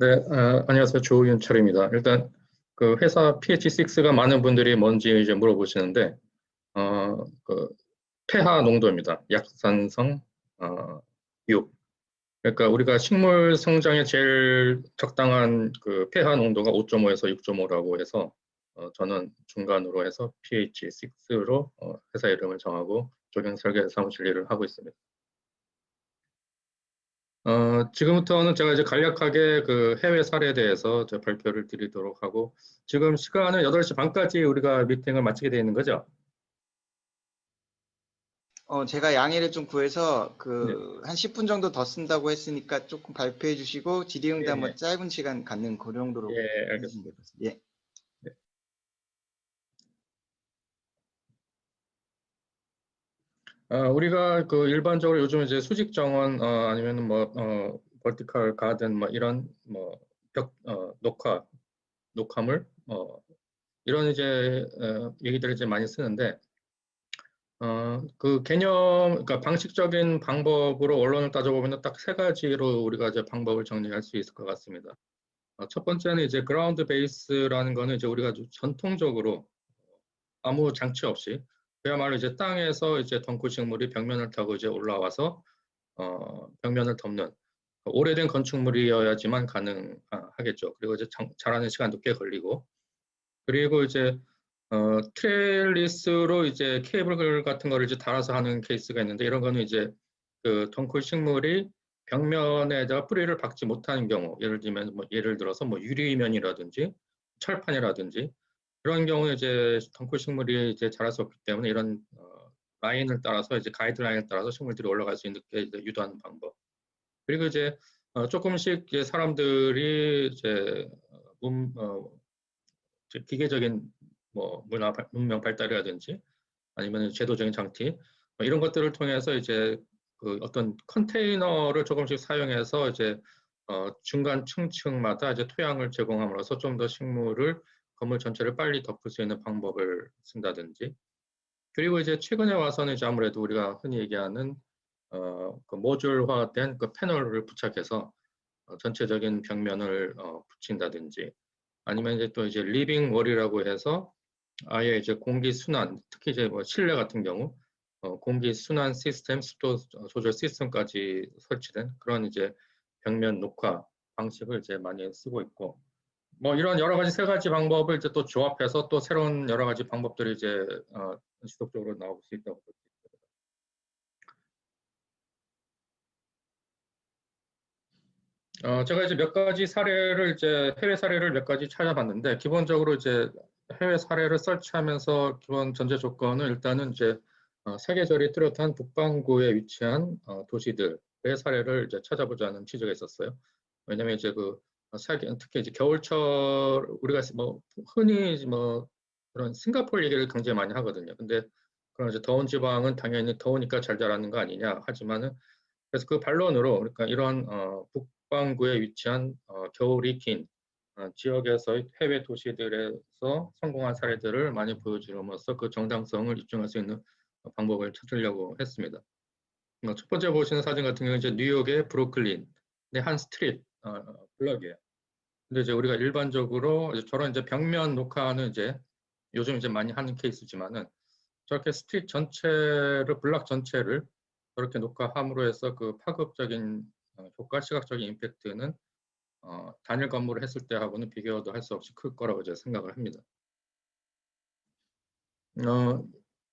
네, 안녕하세요. 조윤철입니다. 일단 그 회사 PH6가 많은 분들이 뭔지 이제 물어보시는데, 그 폐하 농도입니다. 약산성 6. 그러니까 우리가 식물 성장에 제일 적당한 그 폐하 농도가 5.5에서 6.5라고 해서 저는 중간으로 해서 PH6로 회사 이름을 정하고 적용 설계 사무실 일을 하고 있습니다. 지금부터는 제가 이제 간략하게 그 해외 사례에 대해서 저 발표를 드리도록 하고, 지금 시간은 8시 반까지 우리가 미팅을 마치게 되어 있는 거죠? 제가 양해를 좀 구해서 네. 한 10분 정도 더 쓴다고 했으니까 조금 발표해 주시고 예, 질의응답 예, 뭐 짧은 시간 갖는 그 정도로 예, 해주시면 될 알겠습니다. 것 같습니다. 예. 네. 우리가 그 일반적으로 요즘 이제 수직 정원, 아니면 뭐, 버티컬 가든 뭐 이런 뭐 녹화물, 이런 이제 얘기들을 이제 많이 쓰는데, 그 그러니까 방식적인 방법으로 원론을 따져보면 딱 세 가지로 우리가 이제 방법을 정리할 수 있을 것 같습니다. 첫 번째는 이제 그라운드 베이스라는 거는 이제 우리가 전통적으로 아무 장치 없이 그야말로 이제 땅에서 이제 덩쿨 식물이 벽면을 타고 이제 올라와서 벽면을 덮는 오래된 건축물이어야지만 가능하겠죠. 그리고 이제 자라는 시간도 꽤 걸리고, 그리고 이제 트레일리스로 이제 케이블 같은 거를 이제 달아서 하는 케이스가 있는데, 이런 거는 이제 그 덩쿨 식물이 벽면에다가 뿌리를 박지 못하는 경우, 예를 들면 뭐 예를 들어서 뭐 유리면이라든지 철판이라든지 그런 경우에 이제 덩쿨 식물이 이제 자랄 수 없기 때문에 이런 라인을 따라서 이제 가이드라인을 따라서 식물들이 올라갈 수 있게 이제 유도하는 방법. 그리고 이제 조금씩 이제 사람들이 이제 기계적인 뭐 문명 발달이라든지 아니면 제도적인 장치 뭐 이런 것들을 통해서 이제 그 어떤 컨테이너를 조금씩 사용해서 이제 중간 층층마다 이제 토양을 제공함으로써 좀 더 식물을 건물 전체를 빨리 덮을 수 있는 방법을 쓴다든지, 그리고 이제 최근에 와서는 이제 아무래도 우리가 흔히 얘기하는 그 모듈화된 그 패널을 부착해서 전체적인 벽면을 붙인다든지, 아니면 이제 또 이제 리빙 월이라고 해서 아예 이제 공기 순환, 특히 이제 뭐 실내 같은 경우 공기 순환 시스템, 습도 조절 시스템까지 설치된 그런 이제 벽면 녹화 방식을 이제 많이 쓰고 있고, 뭐 이런 여러 가지 세 가지 방법을 이제 또 조합해서 또 새로운 여러 가지 방법들이 이제 지속적으로 나올 수 있다고 볼 수 있습니다. 제가 이제 몇 가지 사례를 이제 해외 사례를 몇 가지 찾아봤는데, 기본적으로 이제 해외 사례를 설치하면서 기본 전제 조건은 일단은 이제 세계적이 뚜렷한 북반구에 위치한 도시들의 사례를 이제 찾아보자는 취지가 있었어요. 왜냐하면 이제 그 특히 이제 겨울철 우리가 뭐 흔히 뭐 그런 싱가포르 얘기를 굉장히 많이 하거든요. 근데 그런 이제 더운 지방은 당연히 더우니까 잘 자라는 거 아니냐 하지만은, 그래서 그 반론으로 그러니까 이런 북반구에 위치한 겨울이 긴 지역에서 해외 도시들에서 성공한 사례들을 많이 보여줌으로써 그 정당성을 입증할 수 있는 방법을 찾으려고 했습니다. 첫 번째 보시는 사진 같은 경우는 이제 뉴욕의 브루클린의 한 스트릿 블럭이에요. 근데 이제 우리가 일반적으로 이제 저런 이제 벽면 녹화는 이제 요즘 이제 많이 하는 케이스지만은, 저렇게 스트릿 전체를 블락 전체를 저렇게 녹화함으로 해서 그 파급적인 효과, 시각적인 임팩트는 단일 건물을 했을 때하고는 비교도 할 수 없이 클 거라고 이제 생각을 합니다. 어,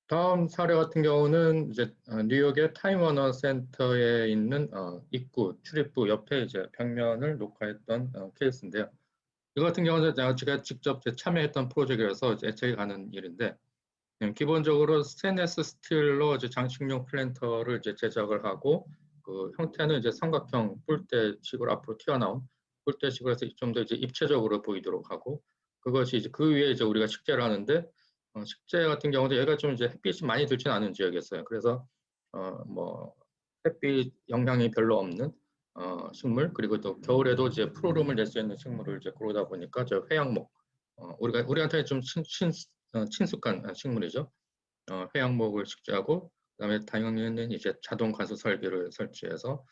다음 사례 같은 경우는 이제 뉴욕의 타임워너 센터에 있는 입구 출입구 옆에 이제 벽면을 녹화했던 케이스인데요. 이 같은 경우는 제가 직접 참여했던 프로젝트라서 제가 가는 일인데, 기본적으로 스테인리스 스틸로 이제 장식용 플랜터를 이제 제작을 하고, 그 형태는 이제 삼각형 뿔대식으로 앞으로 튀어나온 뿔대식으로 해서 좀 더 이제 입체적으로 보이도록 하고, 그것이 이제 그 위에 이제 우리가 식재를 하는데, 식재 같은 경우도 얘가 좀 이제 햇빛이 많이 들지는 않은 지역이었어요. 그래서 뭐 햇빛 영향이 별로 없는 식물, 그리고 또 겨울에도 이제 푸르름을 낼 수 있는 식물을 이제 고르다 보니까 저 회양목, 우리한테 좀 친숙한 식물이죠. 회양목을 식재하고, 그다음에 당연히는 이제 자동 관수 설비를 설치해서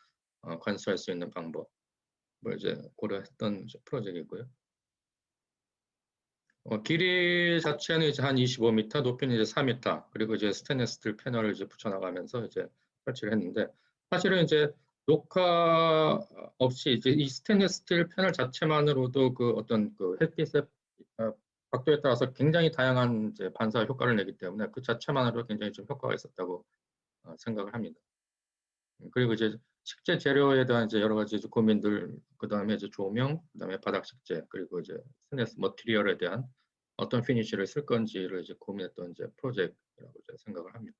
관수할 수 있는 방법. 뭐 이제 고려했던 이제 프로젝트이고요. 길이 자체는 이제 한 25m, 높이는 이제 4m, 그리고 이제 스테인리스 스틸 패널을 이제 붙여나가면서 이제 설치를 했는데, 사실은 이제 녹화 없이 이제 이 스테인리스 스틸 패널 자체만으로도 그 어떤 그 햇빛의 각도에 따라서 굉장히 다양한 이제 반사 효과를 내기 때문에 그 자체만으로 굉장히 좀 효과가 있었다고 생각을 합니다. 그리고 이제 식재 재료에 대한 이제 여러 가지 고민들, 그 다음에 이제 조명, 그 다음에 바닥 식재, 그리고 이제 스테인리스 머티리얼에 대한 어떤 피니쉬를 쓸 건지를 이제 고민했던 이제 프로젝트라고 이제 생각을 합니다.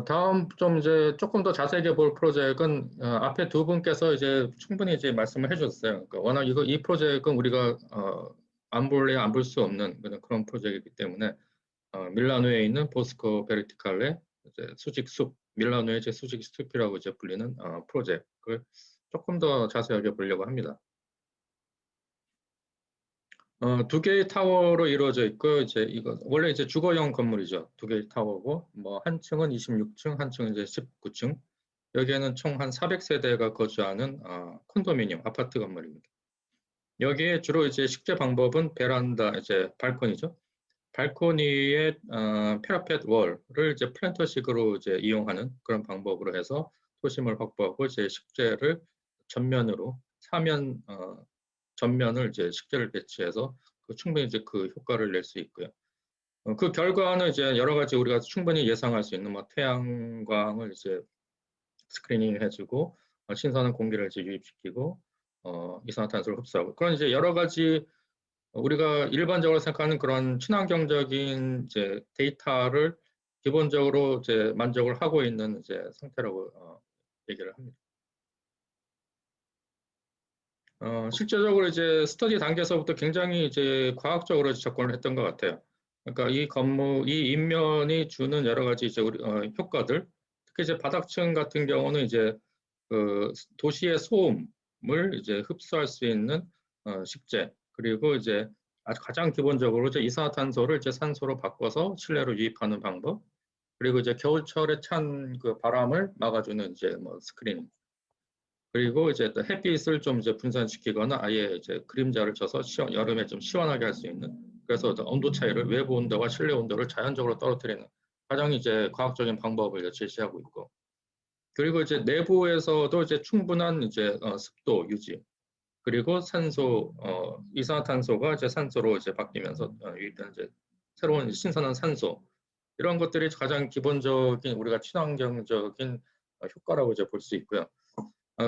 다음 좀 이제 조금 더 자세하게 볼 프로젝트는 앞에 두 분께서 이제 충분히 이제 말씀을 해주셨어요. 그러니까 워낙 이 프로젝트는 우리가 안 볼래야 안 볼 수 없는 그런 프로젝트이기 때문에 밀라노에 있는 보스코 베르티칼레 이제 수직 숲, 밀라노의 이제 수직 숲이라고 이제 불리는 프로젝트를 조금 더 자세하게 보려고 합니다. 두 개의 타워로 이루어져 있고, 이제 이거 원래 이제 주거용 건물이죠. 두 개의 타워고, 뭐 한 층은 26층, 한 층은 이제 19층. 여기에는 총 한 400세대가 거주하는 콘도미니엄 아파트 건물입니다. 여기에 주로 이제 식재 방법은 베란다, 이제 발코니죠. 발코니에 페라펫 월을 이제 플랜터식으로 이제 이용하는 그런 방법으로 해서 토심을 확보하고 이제 식재를 전면으로 사면 전면을 이제 식재를 배치해서 충분히 이제 그 효과를 낼 수 있고요. 그 결과는 이제 여러 가지 우리가 충분히 예상할 수 있는 뭐 태양광을 이제 스크리닝 해주고 신선한 공기를 이제 유입시키고 이산화탄소를 흡수하고 그런 이제 여러 가지 우리가 일반적으로 생각하는 그런 친환경적인 이제 데이터를 기본적으로 이제 만족을 하고 있는 이제 상태라고 얘기를 합니다. 실제적으로 이제 스터디 단계에서부터 굉장히 이제 과학적으로 접근을 했던 것 같아요. 그러니까 이 건물, 이 인면이 주는 여러 가지 이제 우리 효과들, 특히 이제 바닥층 같은 경우는 이제 그 도시의 소음을 이제 흡수할 수 있는 식재, 그리고 이제 아주 가장 기본적으로 이제 이산화탄소를 이제 산소로 바꿔서 실내로 유입하는 방법, 그리고 이제 겨울철에 찬 그 바람을 막아주는 이제 뭐 스크린, 그리고 이제 또 햇빛을 좀 이제 분산시키거나 아예 이제 그림자를 쳐서 여름에 좀 시원하게 할 수 있는, 그래서 온도 차이를 외부 온도와 실내 온도를 자연적으로 떨어뜨리는 가장 이제 과학적인 방법을 제시하고 있고, 그리고 이제 내부에서도 이제 충분한 이제 습도 유지, 그리고 산소 이산화탄소가 이제 산소로 이제 바뀌면서 유입되는 이제 새로운 신선한 산소, 이런 것들이 가장 기본적인 우리가 친환경적인 효과라고 이제 볼 수 있고요.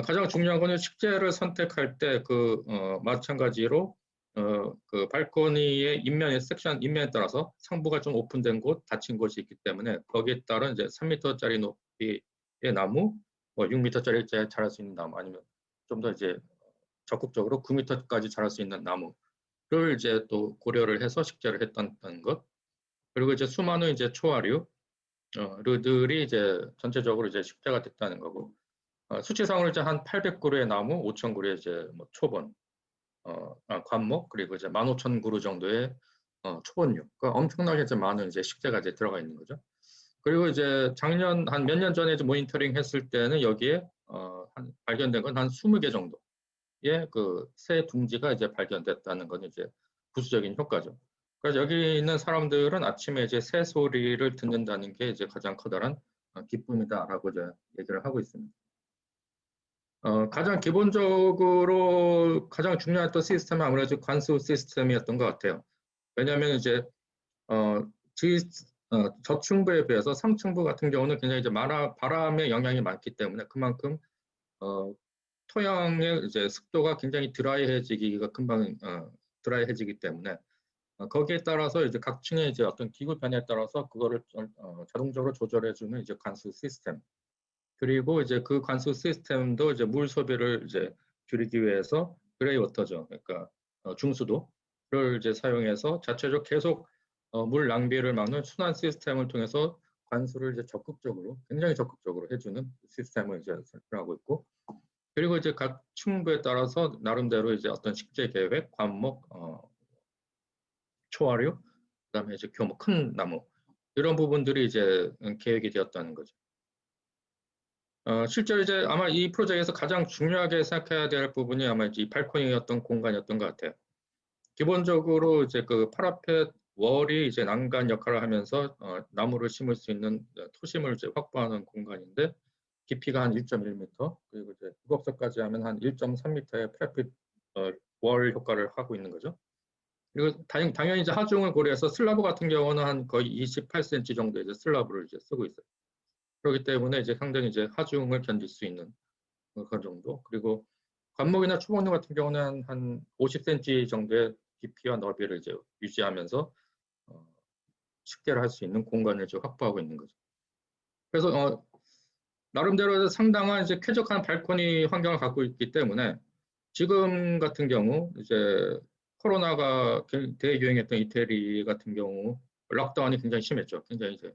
가장 중요한 거는 식재를 선택할 때 그 마찬가지로 그 발코니의 인면의 섹션 인면에 따라서 상부가 좀 오픈된 곳, 닫힌 곳이 있기 때문에 거기에 따른 이제 3m짜리 높이의 나무, 뭐 6m짜리 자랄 수 있는 나무, 아니면 좀 더 이제 적극적으로 9m까지 자랄 수 있는 나무를 이제 또 고려를 해서 식재를 했던 것. 그리고 이제 수많은 이제 초화류 류들이 이제 전체적으로 이제 식재가 됐다는 거고. 수치상으로 이제 한 800그루의 나무, 5,000그루의 이제 뭐 초본, 관목, 그리고 이제 15,000그루 정도의 초본류. 그러니까 엄청나게 이제 많은 이제 식재가 이제 들어가 있는 거죠. 그리고 이제 작년 한 몇 년 전에 이제 모니터링 했을 때는 여기에 발견된 건 한 20개 정도의 그 새 둥지가 이제 발견됐다는 건 이제 부수적인 효과죠. 그래서 여기 있는 사람들은 아침에 이제 새 소리를 듣는다는 게 이제 가장 커다란 기쁨이다라고 이제 얘기를 하고 있습니다. 가장 기본적으로 가장 중요했던 시스템은 아무래도 관수 시스템이었던 것 같아요. 왜냐하면 이제 어, 저층부에 비해서 상층부 같은 경우는 굉장히 이제 바람의 영향이 많기 때문에 그만큼 토양의 이제 습도가 굉장히 드라이해지기가 금방 드라이해지기 때문에 거기에 따라서 이제 각 층의 이제 어떤 기후 변화에 따라서 그거를 자동적으로 조절해주는 이제 관수 시스템. 그리고 이제 그 관수 시스템도 이제 물 소비를 이제 줄이기 위해서 그레이 워터죠. 그러니까 중수도를 이제 사용해서 자체적으로 계속 물 낭비를 막는 순환 시스템을 통해서 관수를 이제 적극적으로, 굉장히 적극적으로 해주는 시스템을 이제 설정하고 있고, 그리고 이제 각 층부에 따라서 나름대로 이제 어떤 식재 계획, 관목, 초화류, 그다음에 이제 규모 큰 나무, 이런 부분들이 이제 계획이 되었다는 거죠. 실제로 이제 아마 이 프로젝트에서 가장 중요하게 생각해야 될 부분이 아마 이제 이 발코니였던 공간이었던 것 같아요. 기본적으로 이제 그 파라펫 월이 이제 난간 역할을 하면서 나무를 심을 수 있는 토심을 이제 확보하는 공간인데 깊이가 한 1.1m 그리고 이제 무겁서까지 하면 한 1.3m의 파라펫 월 효과를 하고 있는 거죠. 그리고 당연히 이제 하중을 고려해서 슬라브 같은 경우는 한 거의 28cm 정도 이제 슬라브를 이제 쓰고 있어요. 그렇기 때문에 이제 상당히 이제 하중을 견딜 수 있는 그런 정도. 그리고 관목이나 초목류 같은 경우는 한 50cm 정도의 깊이와 너비를 이제 유지하면서 식재를 할 수 있는 공간을 이제 확보하고 있는 거죠. 그래서 나름대로 상당한 이제 쾌적한 발코니 환경을 갖고 있기 때문에 지금 같은 경우 이제 코로나가 대유행했던 이태리 같은 경우 락다운이 굉장히 심했죠. 굉장히 이제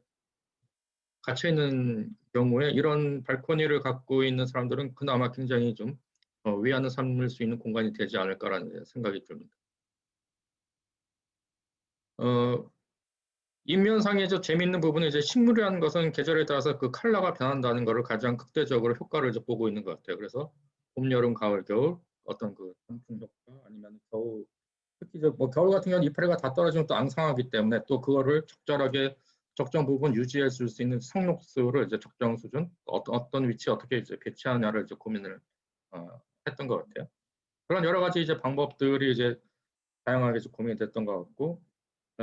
갇혀 있는 경우에 이런 발코니를 갖고 있는 사람들은 그나마 굉장히 좀 위안을 삼을 수 있는 공간이 되지 않을까라는 생각이 듭니다. 인면상에 저 재미있는 부분은 이제 식물이라는 것은 계절에 따라서 그 컬러가 변한다는 것을 가장 극대적으로 효과를 이제 보고 있는 것 같아요. 그래서 봄, 여름, 가을, 겨울 어떤 그 단풍 효과 아니면 겨울 특히 뭐 겨울 같은 경우는 이파리가 다 떨어지면 또 앙상하기 때문에 또 그거를 적절하게 적정 부분 유지해 줄 수 있는 상록수를 이제 적정 수준 어떤 위치에 어떻게 이제 배치하냐를 이제 고민을 했던 것 같아요. 그런 여러 가지 이제 방법들이 이제 다양하게 고민이 됐던 것 같고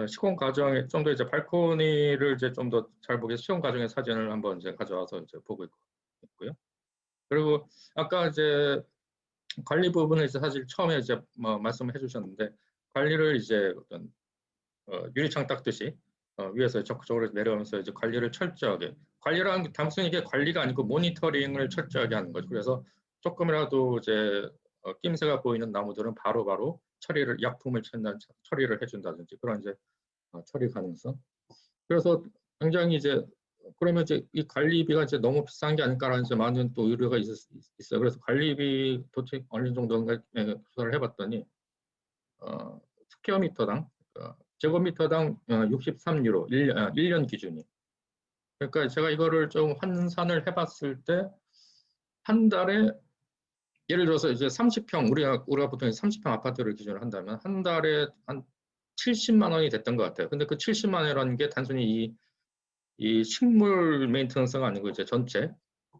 시공 과정에 좀 더 이제 발코니를 이제 좀 더 잘 보기 위해서 시공 과정의 사진을 한번 이제 가져와서 이제 보고 있고요. 그리고 아까 이제 관리 부분을 이제 사실 처음에 이제 뭐 말씀을 해주셨는데 관리를 이제 어떤 유리창 닦듯이 위에서 적극적으로 내려오면서 이제 관리를 철저하게 관리라는 게 단순히 이게 관리가 아니고 모니터링을 철저하게 하는 거죠. 그래서 조금이라도 이제 낌새가 보이는 나무들은 바로바로 처리를 약품을 처리를 해준다든지 그런 이제 처리 가능성. 그래서 굉장히 이제 그러면 이제 이 관리비가 이제 너무 비싼 게 아닐까라는 이제 많은 또 의료가 있어요. 그래서 관리비 도대체 어느 정도인가 조사를 해봤더니 스퀘어미터당 제곱미터당 63유로 1년 기준이. 그러니까 제가 이거를 좀 환산을 해봤을 때 한 달에 예를 들어서 이제 30평 우리가 보통 30평 아파트를 기준으로 한다면 한 달에 한 70만 원이 됐던 것 같아요. 근데 그 70만 원이라는 게 단순히 이 식물 메인테넌스가 아니고 이제 전체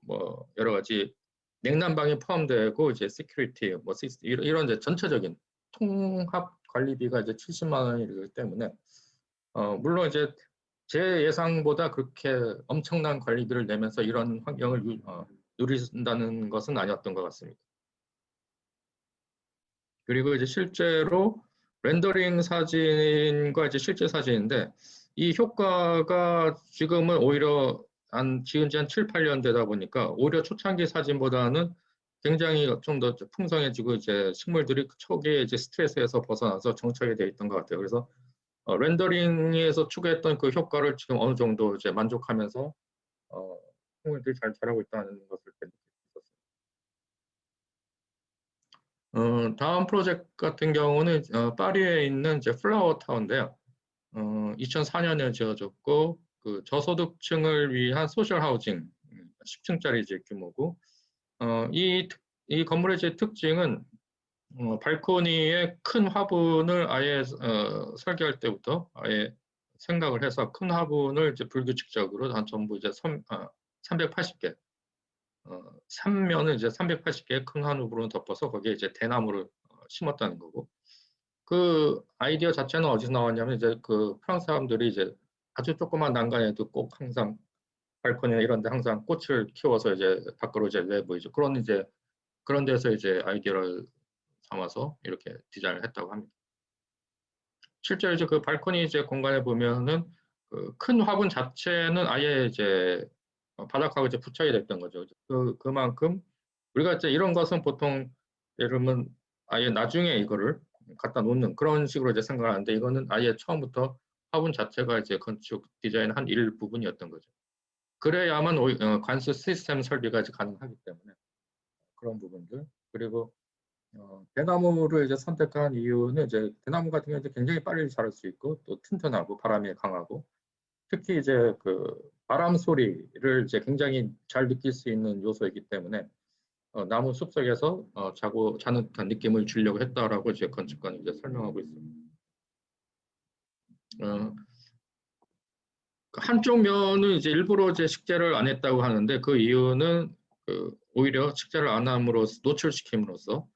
뭐 여러 가지 냉난방이 포함되고 이제 시큐리티 뭐 이런 이제 전체적인 통합 관리비가 이제 70만 원이기 때문에 물론 이제 제 예상보다 그렇게 엄청난 관리비를 내면서 이런 환경을 누린다는 것은 아니었던 것 같습니다. 그리고 이제 실제로 렌더링 사진과 이제 실제 사진인데 이 효과가 지금은 오히려 지은 지 한 7, 8년 되다 보니까 오히려 초창기 사진보다는 굉장히 좀 더 풍성해지고 이제 식물들이 초기에 이제 스트레스에서 벗어나서 정착이 되어 있던 것 같아요. 그래서 렌더링에서 추구했던 그 효과를 지금 어느 정도 이제 만족하면서 식물들이 잘 자라고 있다는 것을 느꼈습니다. 다음 프로젝트 같은 경우는 파리에 있는 이제 플라워 타운인데요. 2004년에 지어졌고 그 저소득층을 위한 소셜 하우징 10층짜리 이제 규모고 이 건물의 제 특징은 발코니에 큰 화분을 아예 설계할 때부터 아예 생각을 해서 큰 화분을 이제 불규칙적으로 한 전부 이제 380개 3면은 이제 380개의 큰 화분으로 덮어서 거기에 이제 대나무를 심었다는 거고 그 아이디어 자체는 어디서 나왔냐면 이제 그 프랑스 사람들이 이제 아주 조그만 난간에도 꼭 항상 발코니나 이런 데 항상 꽃을 키워서 이제 밖으로 이제 내보이죠. 그런 데서 이제 아이디어를 삼아서 이렇게 디자인을 했다고 합니다. 실제로 이제 그 발코니 이제 공간에 보면은 그 큰 화분 자체는 아예 이제 바닥하고 이제 부착이 됐던 거죠. 그만큼 우리가 이제 이런 것은 보통 예를 들면 아예 나중에 이거를 갖다 놓는 그런 식으로 이제 생각을 하는데 이거는 아예 처음부터 화분 자체가 이제 건축 디자인 한 일부분이었던 거죠. 그래야만 관수 시스템 설비가 이제 가능하기 때문에 그런 부분들 그리고 대나무를 이제 선택한 이유는 이제 대나무 같은 경우는 굉장히 빨리 자랄 수 있고 또 튼튼하고 바람에 강하고 특히 이제 그 바람 소리를 이제 굉장히 잘 느낄 수 있는 요소이기 때문에 나무 숲속에서 자는 듯한 느낌을 주려고 했다라고 이제 건축가는 이제 설명하고 있습니다. 한쪽 면은 이제 일부러 이제 식재를 안 했다고 하는데 그 이유는 오히려 식재를 안 함으로써 노출시킴으로써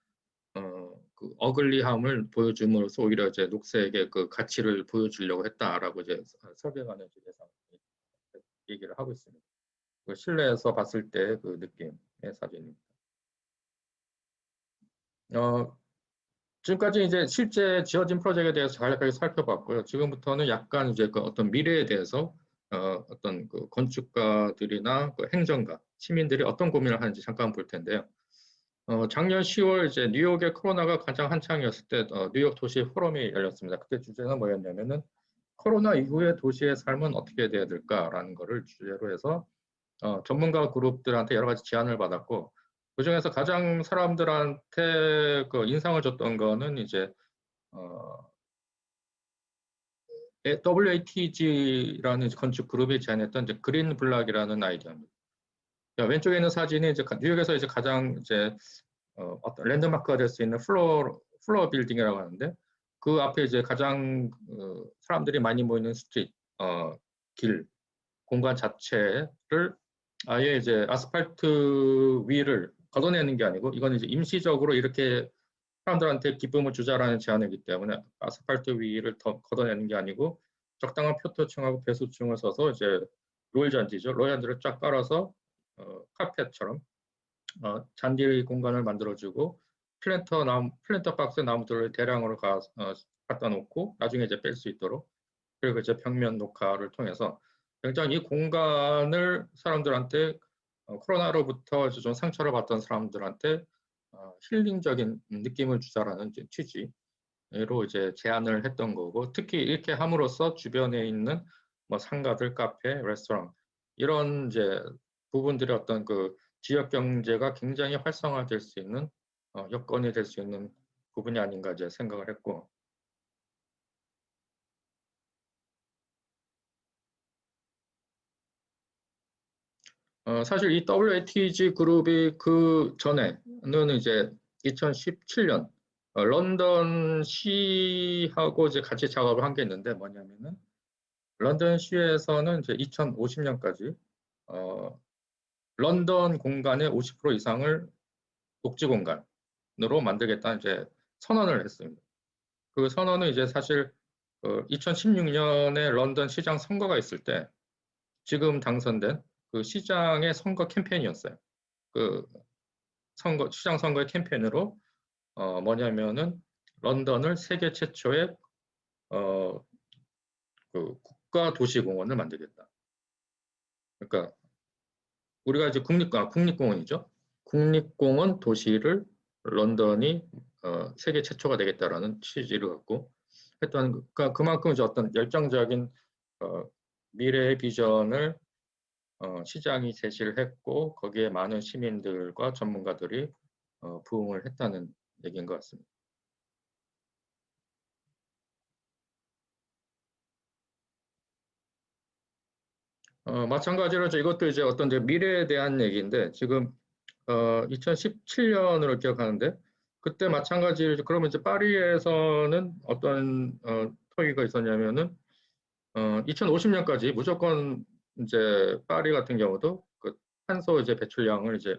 그 어글리함을 보여줌으로써 오히려 이제 녹색의 그 가치를 보여주려고 했다라고 이제 설계관의 쪽에서 얘기를 하고 있습니다. 그 실내에서 봤을 때 그 느낌의 사진입니다. 지금까지 이제 실제 지어진 프로젝트에 대해서 간략하게 살펴봤고요. 지금부터는 약간 이제 그 어떤 미래에 대해서 어떤 그 건축가들이나 그 행정가, 시민들이 어떤 고민을 하는지 잠깐 볼 텐데요. 작년 10월 이제 뉴욕의 코로나가 가장 한창이었을 때 뉴욕 도시 포럼이 열렸습니다. 그때 주제는 뭐였냐면은 코로나 이후의 도시의 삶은 어떻게 돼야 될까라는 거를 주제로 해서 전문가 그룹들한테 여러 가지 제안을 받았고 그중에서 가장 사람들한테 그 인상을 줬던 거는 이제 WATG라는 건축 그룹이 제안했던 이제 그린 블락이라는 아이디어입니다. 왼쪽에 있는 사진이 이제 뉴욕에서 이제 가장 이제 어떤 랜드마크가 될 수 있는 플로어 빌딩이라고 하는데 그 앞에 이제 가장 사람들이 많이 모이는 스트리트, 길, 공간 자체를 아예 이제 아스팔트 위를 걷어내는 게 아니고 이건 이제 임시적으로 이렇게 사람들한테 기쁨을 주자라는 제안이기 때문에 아스팔트 위를 더 걷어내는 게 아니고 적당한 표토층하고 배수층을 써서 이제 롤잔디죠. 롤잔디를 쫙 깔아서 카펫처럼 잔디 공간을 만들어주고 플랜터 박스 나무들을 대량으로 갖다 놓고 나중에 이제 뺄 수 있도록 그리고 이제 벽면 녹화를 통해서 굉장히 이 공간을 사람들한테 코로나로부터 좀 상처를 받던 사람들한테 힐링적인 느낌을 주자라는 취지로 이제 제안을 했던 거고 특히 이렇게 함으로써 주변에 있는 뭐 상가들, 카페, 레스토랑 이런 이제 부분들의 어떤 그 지역 경제가 굉장히 활성화될 수 있는 여건이 될 수 있는 부분이 아닌가 이제 생각을 했고 사실 이 WATG 그룹이 그 전에는 이제 2017년 런던 시하고 이제 같이 작업을 한 게 있는데 뭐냐면은 런던 시에서는 이제 2050년까지 런던 공간의 50% 이상을 녹지 공간으로 만들겠다는 이제 선언을 했습니다. 그 선언은 이제 사실 2016년에 런던 시장 선거가 있을 때 지금 당선된 그 시장의 선거 캠페인이었어요. 그 시장 선거의 캠페인으로 뭐냐면은 런던을 세계 최초의 그 국가 도시 공원을 만들겠다. 그러니까 우리가 이제 국립공원이죠. 국립공원 도시를 런던이 세계 최초가 되겠다라는 취지를 갖고 했던 그러니까 그만큼 이제 어떤 열정적인 미래의 비전을 시장이 제시를 했고 거기에 많은 시민들과 전문가들이 부응을 했다는 얘기인 것 같습니다. 마찬가지로 이것도 이제 어떤 이제 미래에 대한 얘기인데 지금 2017년으로 기억하는데 그때 마찬가지로 그러면 이제 파리에서는 어떤 토의가 있었냐면은 2050년까지 무조건 이제 파리 같은 경우도 그 탄소 이제 배출량을 이제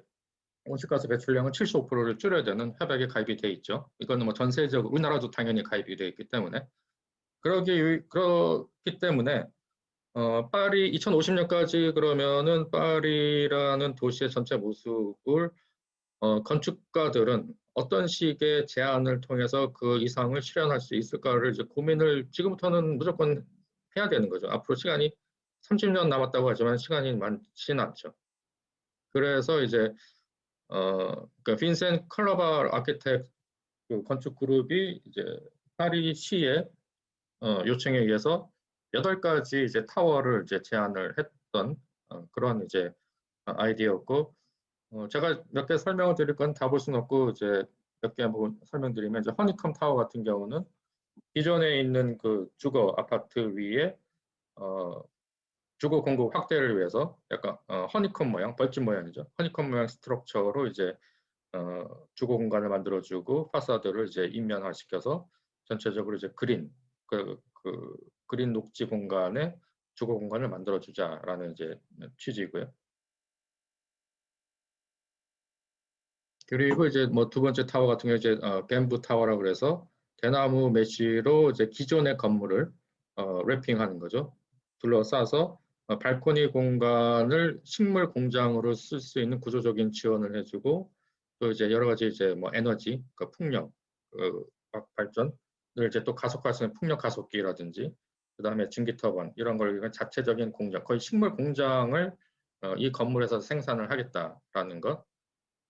온실가스 배출량은 75%를 줄여야 되는 협약에 가입이 돼 있죠. 이거는 뭐 전세적으로 우리나라도 당연히 가입이 돼 있기 때문에 그렇기 때문에 파리 2050년까지 그러면은 파리라는 도시의 전체 모습을 건축가들은 어떤 식의 제안을 통해서 그 이상을 실현할 수 있을까를 이제 고민을 지금부터는 무조건 해야 되는 거죠. 앞으로 시간이 30년 남았다고 하지만 시간이 많지는 않죠. 그래서 이제 그 빈센 클러바 아키텍트 그 건축 그룹이 이제 파리시의 요청에 의해서 8가지 이제 타워를 이제 제안을 했던 그런 이제 아이디어였고 제가 몇 개 설명을 드릴 건 다 볼 수는 없고 이제 몇 개 설명드리면 이제 허니컴 타워 같은 경우는 기존에 있는 그 주거 아파트 위에 주거 공급 확대를 위해서 약간 허니콤 모양, 벌집 모양이죠. 허니콤 모양 스트럭처로 이제 주거 공간을 만들어주고 파사드를 이제 인면화시켜서 전체적으로 이제 그 그린 녹지 공간에 주거 공간을 만들어주자라는 이제 취지고요. 그리고 이제 뭐 두 번째 타워 같은 경우 이제 뱀부 타워라고 그래서 대나무 메쉬로 이제 기존의 건물을 래핑하는 거죠. 둘러싸서 발코니 공간을 식물 공장으로 쓸 수 있는 구조적인 지원을 해주고 또 이제 여러 가지 이제 뭐 에너지, 그러니까 풍력 발전을 이제 또 가속할 수 있는 풍력 가속기라든지 그다음에 증기 터빈 이런 걸 위한 자체적인 공장, 거의 식물 공장을 이 건물에서 생산을 하겠다라는 것.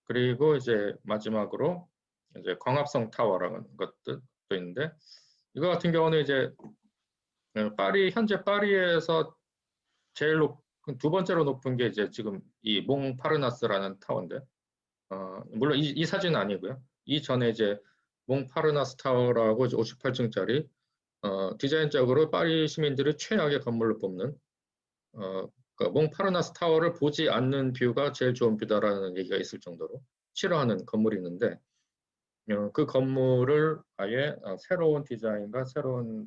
그리고 이제 마지막으로 이제 광합성 타워라는 것도 있는데 이거 같은 경우는 이제 현재 파리에서 제일 두 번째로 높은 게 이제 지금 이 몽파르나스라는 타워인데 물론 이 사진은 아니고요. 이전에 이제 몽파르나스 타워라고 58층짜리 디자인적으로 파리 시민들이 최악의 건물로 뽑는 그러니까 몽파르나스 타워를 보지 않는 뷰가 제일 좋은 뷰다라는 얘기가 있을 정도로 싫어하는 건물이 있는데 그 건물을 아예 새로운 디자인과 새로운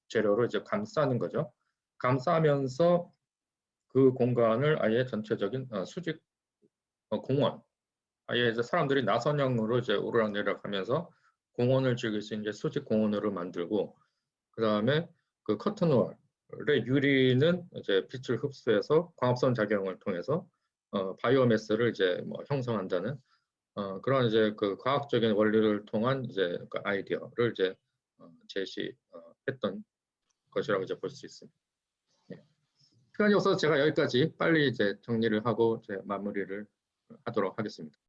재료로 이제 감싸는 거죠. 감싸면서 그 공간을 아예 전체적인 수직 공원, 아예 이제 사람들이 나선형으로 이제 오르락내리락 하면서 공원을 즐길 수 있는 수직 공원으로 만들고 그 다음에 그 커튼월의 유리는 이제 빛을 흡수해서 광합성 작용을 통해서 바이오매스를 이제 뭐 형성한다는 그런 이제 그 과학적인 원리를 통한 이제 그 아이디어를 이제 제시했던 것이라고 이제 볼 수 있습니다. 예. 시간이 없어서 제가 여기까지 빨리 이제 정리를 하고 이제 마무리를 하도록 하겠습니다.